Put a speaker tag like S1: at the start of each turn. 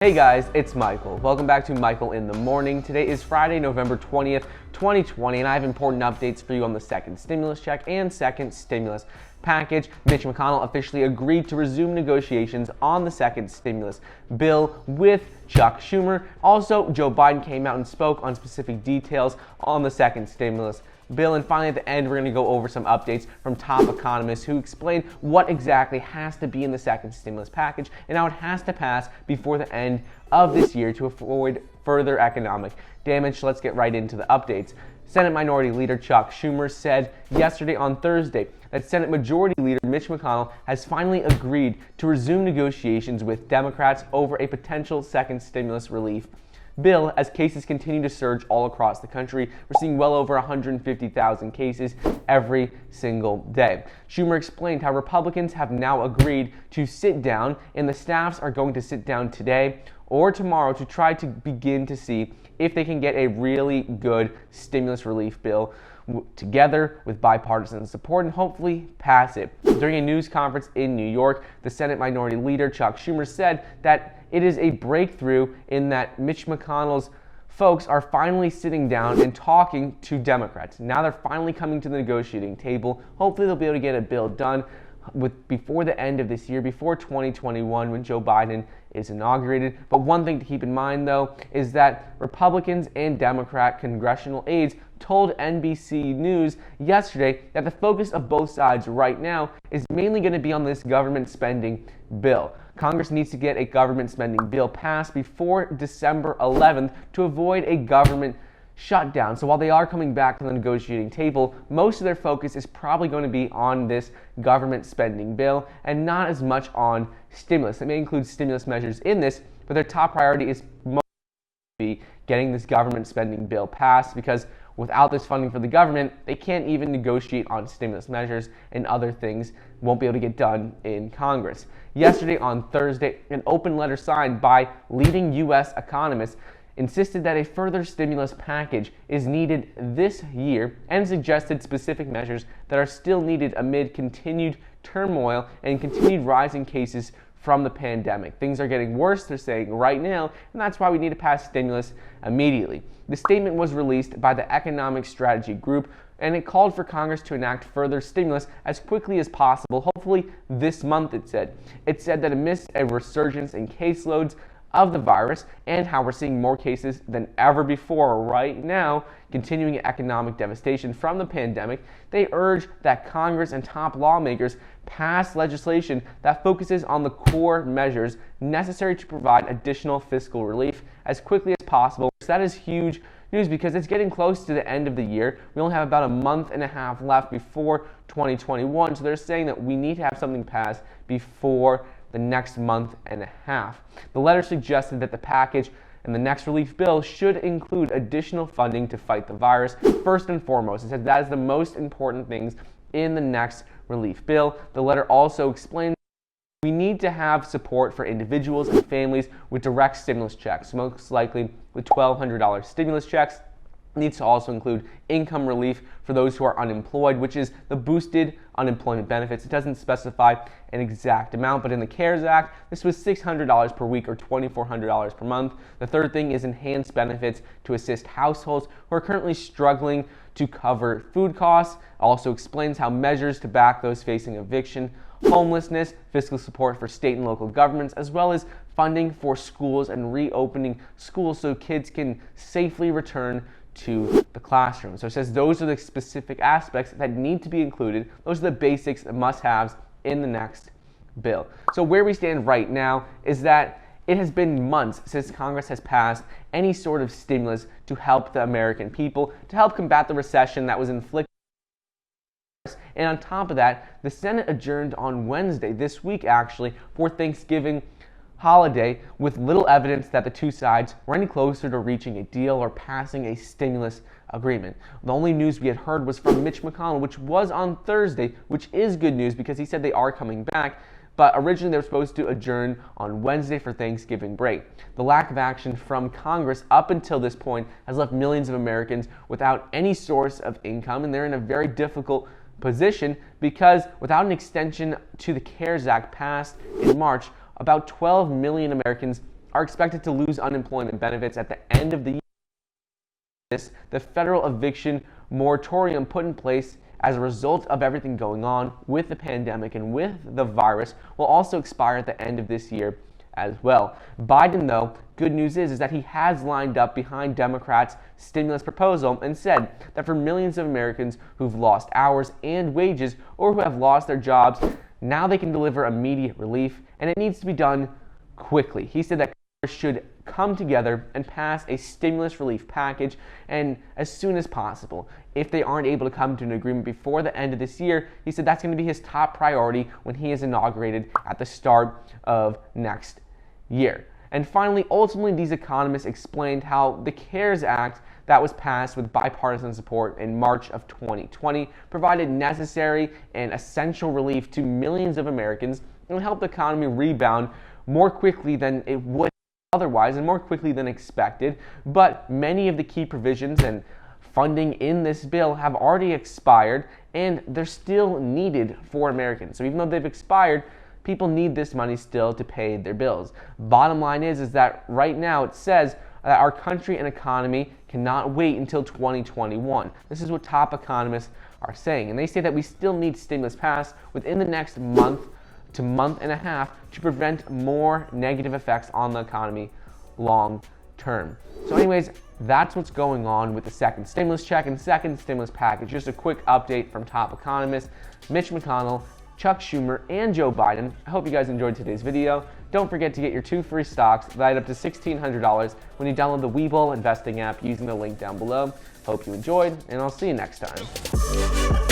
S1: Hey guys, it's Michael. Welcome back to Michael in the Morning. Today is Friday, November 20th, 2020, and I have important updates for you on the second stimulus check and second stimulus package. Mitch McConnell officially agreed to resume negotiations on the second stimulus bill with Chuck Schumer. Also, Joe Biden came out and spoke on specific details on the second stimulus bill. And finally, at the end, we're going to go over some updates from top economists who explain what exactly has to be in the second stimulus package and how it has to pass before the end of this year to avoid further economic damage. So let's get right into the updates. Senate Minority Leader Chuck Schumer said yesterday on Thursday that Senate Majority Leader Mitch McConnell has finally agreed to resume negotiations with Democrats over a potential second stimulus relief bill as cases continue to surge all across the country. We're seeing well over 150,000 cases every single day. Schumer explained how Republicans have now agreed to sit down, and the staffs are going to sit down today or tomorrow to try to begin to see if they can get a really good stimulus relief bill together with bipartisan support and hopefully pass it. During a news conference in New York, the Senate Minority Leader Chuck Schumer said that it is a breakthrough in that Mitch McConnell's folks are finally sitting down and talking to Democrats. Now they're finally coming to the negotiating table. Hopefully they'll be able to get a bill done before the end of this year, before 2021 when Joe Biden is inaugurated. But one thing to keep in mind, though, is that Republicans and Democrat congressional aides told NBC News yesterday that the focus of both sides right now is mainly going to be on this government spending bill. Congress needs to get a government spending bill passed before December 11th to avoid a government shutdown. So while they are coming back to the negotiating table, most of their focus is probably going to be on this government spending bill and not as much on stimulus. They may include stimulus measures in this, but their top priority is be getting this government spending bill passed, because without this funding for the government, they can't even negotiate on stimulus measures, and other things won't be able to get done in Congress. Yesterday on Thursday, an open letter signed by leading U.S. economists insisted that a further stimulus package is needed this year and suggested specific measures that are still needed amid continued turmoil and continued rising cases from the pandemic. Things are getting worse, they're saying right now, and that's why we need to pass stimulus immediately. The statement was released by the Economic Strategy Group, and it called for Congress to enact further stimulus as quickly as possible, hopefully this month, it said. It said that amidst a resurgence in caseloads of the virus and how we're seeing more cases than ever before right now, continuing economic devastation from the pandemic, they urge that Congress and top lawmakers pass legislation that focuses on the core measures necessary to provide additional fiscal relief as quickly as possible. So that is huge news because it's getting close to the end of the year. We only have about a month and a half left before 2021, so they're saying that we need to have something passed before the next month and a half. The letter suggested that the package and the next relief bill should include additional funding to fight the virus. First and foremost, it said that is the most important things in the next relief bill. The letter also explained we need to have support for individuals and families with direct stimulus checks, most likely with $1,200 stimulus checks. It needs to also include income relief for those who are unemployed, which is the boosted unemployment benefits. It doesn't specify an exact amount, but in the CARES Act, this was $600 per week or $2,400 per month. The third thing is enhanced benefits to assist households who are currently struggling to cover food costs. Also explains how measures to back those facing eviction, homelessness, fiscal support for state and local governments, as well as funding for schools and reopening schools so kids can safely return to the classroom. So it says those are the specific aspects that need to be included. Those are the basics, the must-haves in the next bill. So where we stand right now is that it has been months since Congress has passed any sort of stimulus to help the American people, to help combat the recession that was inflicted. And on top of that, the Senate adjourned on Wednesday, this week actually, for Thanksgiving holiday with little evidence that the two sides were any closer to reaching a deal or passing a stimulus agreement. The only news we had heard was from Mitch McConnell, which was on Thursday, which is good news because he said they are coming back, but originally they were supposed to adjourn on Wednesday for Thanksgiving break. The lack of action from Congress up until this point has left millions of Americans without any source of income, and they're in a very difficult position because without an extension to the CARES Act passed in March, about 12 million Americans are expected to lose unemployment benefits at the end of the year. The federal eviction moratorium put in place as a result of everything going on with the pandemic and with the virus will also expire at the end of this year as well. Biden, though, good news is that he has lined up behind Democrats' stimulus proposal and said that for millions of Americans who've lost hours and wages or who have lost their jobs, now they can deliver immediate relief, and it needs to be done quickly. He said that Congress should come together and pass a stimulus relief package and as soon as possible. If they aren't able to come to an agreement before the end of this year, he said that's going to be his top priority when he is inaugurated at the start of next year. And finally, ultimately, these economists explained how the CARES Act that was passed with bipartisan support in March of 2020 provided necessary and essential relief to millions of Americans and helped the economy rebound more quickly than it would otherwise and more quickly than expected. But many of the key provisions and funding in this bill have already expired and they're still needed for Americans. So even though they've expired, people need this money still to pay their bills. Bottom line is that right now it says that our country and economy cannot wait until 2021. This is what top economists are saying. And they say that we still need stimulus passed within the next month to month and a half to prevent more negative effects on the economy long term. So anyways, that's what's going on with the second stimulus check and second stimulus package. Just a quick update from top economists, Mitch McConnell, Chuck Schumer, and Joe Biden. I hope you guys enjoyed today's video. Don't forget to get your 2 free stocks valued up to $1,600 when you download the Webull investing app using the link down below. Hope you enjoyed, and I'll see you next time.